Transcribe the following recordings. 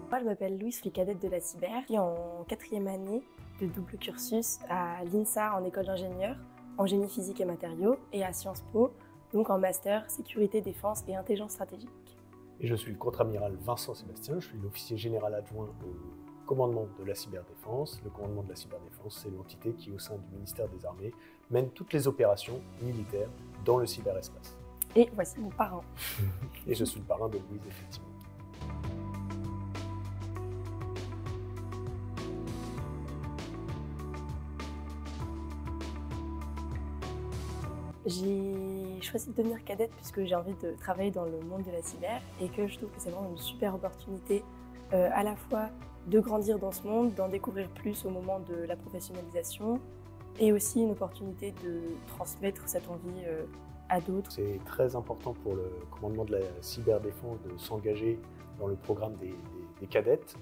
Moi, je m'appelle Louise, je suis cadette de la cyber. Je suis en 4e année de double cursus à l'INSA en école d'ingénieur, en génie physique et matériaux, et à Sciences Po, donc en master sécurité, défense et intelligence stratégique. Et je suis le contre-amiral Vincent Sébastien, je suis l'officier général adjoint au commandement de la cyberdéfense. Le commandement de la cyberdéfense, c'est l'entité qui, au sein du ministère des Armées, mène toutes les opérations militaires dans le cyberespace. Et voici mon parrain. Et je suis le parrain de Louise, effectivement. J'ai choisi de devenir cadette puisque j'ai envie de travailler dans le monde de la cyber et que je trouve que c'est vraiment une super opportunité à la fois de grandir dans ce monde, d'en découvrir plus au moment de la professionnalisation et aussi une opportunité de transmettre cette envie à d'autres. C'est très important pour le commandement de la cyberdéfense de s'engager dans le programme des cadettes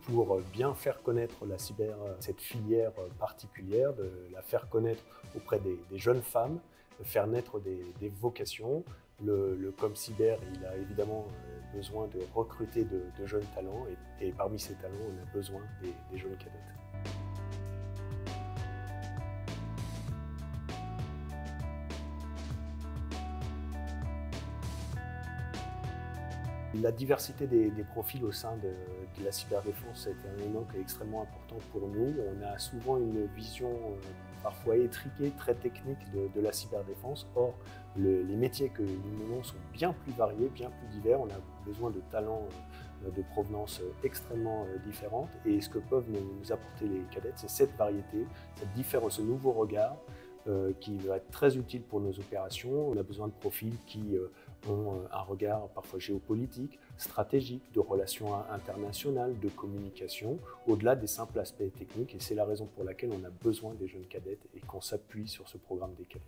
pour bien faire connaître la cyber, cette filière particulière, de la faire connaître auprès des jeunes femmes, de faire naître des vocations. Le ComCyber, il a évidemment besoin de recruter de jeunes talents et parmi ces talents, on a besoin des jeunes cadettes. La diversité des profils au sein de la cyberdéfense a été un élément qui est extrêmement important pour nous. On a souvent une vision parfois étriquée, très technique de la cyberdéfense. Or, les métiers que nous menons sont bien plus variés, bien plus divers. On a besoin de talents de provenance extrêmement différentes. Et ce que peuvent nous apporter les cadettes, c'est cette variété, cette différence, ce nouveau regard qui va être très utile pour nos opérations. On a besoin de profils qui ont un regard parfois géopolitique, stratégique, de relations internationales, de communication, au-delà des simples aspects techniques. Et c'est la raison pour laquelle on a besoin des jeunes cadettes et qu'on s'appuie sur ce programme des cadettes.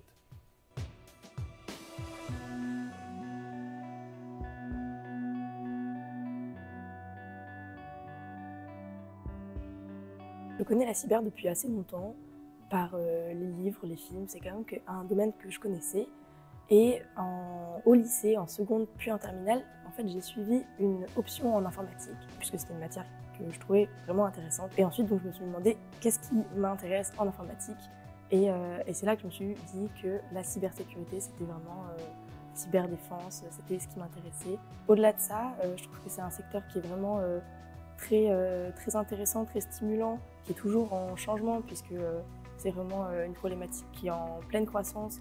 Je connais la cyber depuis assez longtemps, par les livres, les films, c'est quand même un domaine que je connaissais. Et au lycée, en seconde puis en terminale, en fait, j'ai suivi une option en informatique, puisque c'était une matière que je trouvais vraiment intéressante. Et ensuite, donc, je me suis demandé qu'est-ce qui m'intéresse en informatique. Et c'est là que je me suis dit que la cybersécurité, c'était vraiment cyberdéfense, c'était ce qui m'intéressait. Au-delà de ça, je trouve que c'est un secteur qui est vraiment très intéressant, très stimulant, qui est toujours en changement, puisque c'est vraiment une problématique qui est en pleine croissance.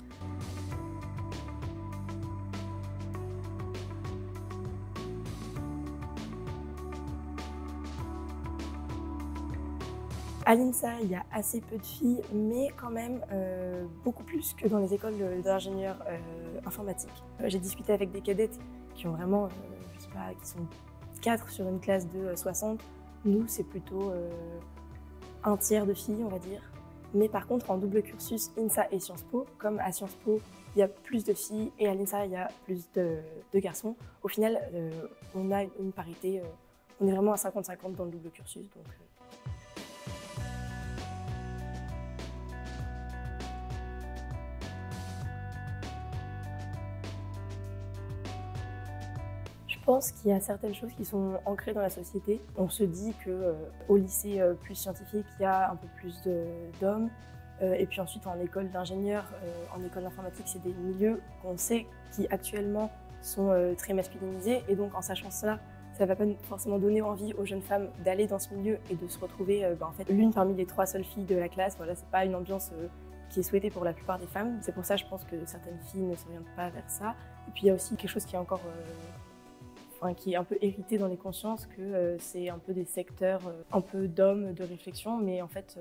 À l'INSA, il y a assez peu de filles, mais quand même beaucoup plus que dans les écoles d'ingénieurs informatiques. J'ai discuté avec des cadettes qui ont vraiment, je sais pas, qui sont 4 sur une classe de 60. Nous, c'est plutôt un tiers de filles, on va dire. Mais par contre, en double cursus INSA et Sciences Po, comme à Sciences Po, il y a plus de filles et à l'INSA, il y a plus de garçons. Au final, on a une parité, on est vraiment à 50-50 dans le double cursus. Donc, Je pense qu'il y a certaines choses qui sont ancrées dans la société. On se dit qu'au lycée plus scientifique, il y a un peu plus d'hommes. Et puis ensuite, en école d'ingénieur, en école d'informatique, c'est des milieux qu'on sait qui actuellement sont très masculinisés. Et donc, en sachant cela, ça ne va pas forcément donner envie aux jeunes femmes d'aller dans ce milieu et de se retrouver en fait, l'une parmi les 3 seules filles de la classe. Voilà, c'est pas une ambiance qui est souhaitée pour la plupart des femmes. C'est pour ça, je pense que certaines filles ne s'orientent pas vers ça. Et puis, il y a aussi quelque chose qui est encore qui est un peu hérité dans les consciences, que c'est un peu des secteurs un peu d'hommes, de réflexion, mais en fait,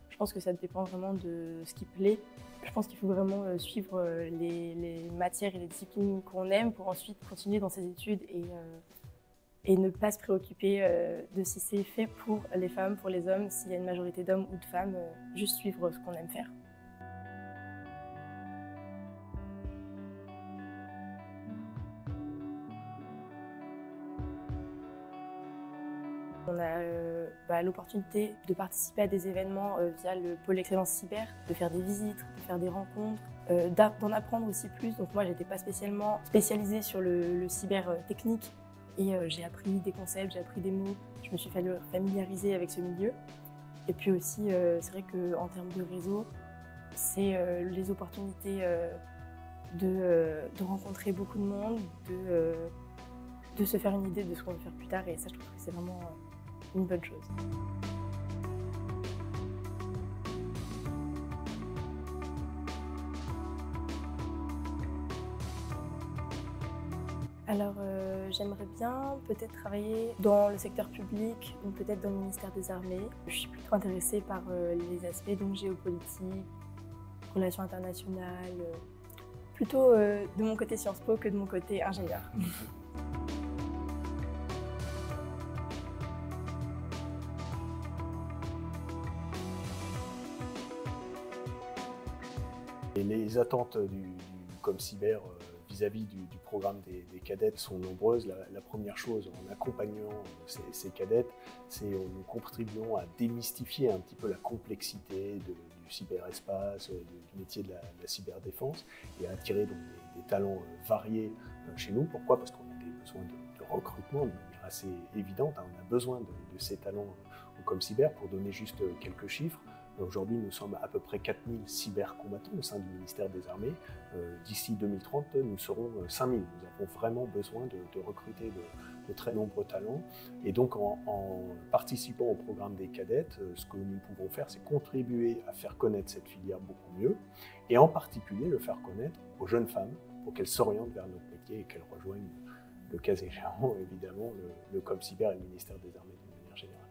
je pense que ça dépend vraiment de ce qui plaît. Je pense qu'il faut vraiment suivre les matières et les disciplines qu'on aime pour ensuite continuer dans ses études et ne pas se préoccuper de si c'est fait pour les femmes, pour les hommes, s'il y a une majorité d'hommes ou de femmes, juste suivre ce qu'on aime faire. On a l'opportunité de participer à des événements via le pôle excellence cyber, de faire des visites, de faire des rencontres, d'en apprendre aussi plus. Donc moi, j'étais pas spécialement spécialisée sur le cyber technique, Et j'ai appris des concepts, j'ai appris des mots, je me suis familiariser avec ce milieu. Et puis aussi, c'est vrai qu'en termes de réseau, c'est les opportunités de rencontrer beaucoup de monde, de se faire une idée de ce qu'on veut faire plus tard. Et ça, je trouve que c'est vraiment une bonne chose. Alors, j'aimerais bien peut-être travailler dans le secteur public ou peut-être dans le ministère des Armées. Je suis plutôt intéressée par les aspects donc géopolitique, relations internationales, plutôt de mon côté Sciences Po que de mon côté ingénieur. Et les attentes du ComCyber vis-à-vis du programme des cadettes sont nombreuses. La première chose, en accompagnant ces cadettes, c'est en nous contribuant à démystifier un petit peu la complexité du cyberespace, du métier de la cyberdéfense et à attirer donc des talents variés chez nous. Pourquoi? Parce qu'on a des besoins de recrutement de manière assez évidente. On a besoin de ces talents au ComCyber. Pour donner juste quelques chiffres, aujourd'hui, nous sommes à peu près 4000 cybercombattants au sein du ministère des Armées. D'ici 2030, nous serons 5000. Nous avons vraiment besoin de recruter de très nombreux talents. Et donc, en participant au programme des cadettes, ce que nous pouvons faire, c'est contribuer à faire connaître cette filière beaucoup mieux, et en particulier le faire connaître aux jeunes femmes pour qu'elles s'orientent vers notre métier et qu'elles rejoignent, le cas échéant, évidemment, le ComCyber et le ministère des Armées d'une manière générale.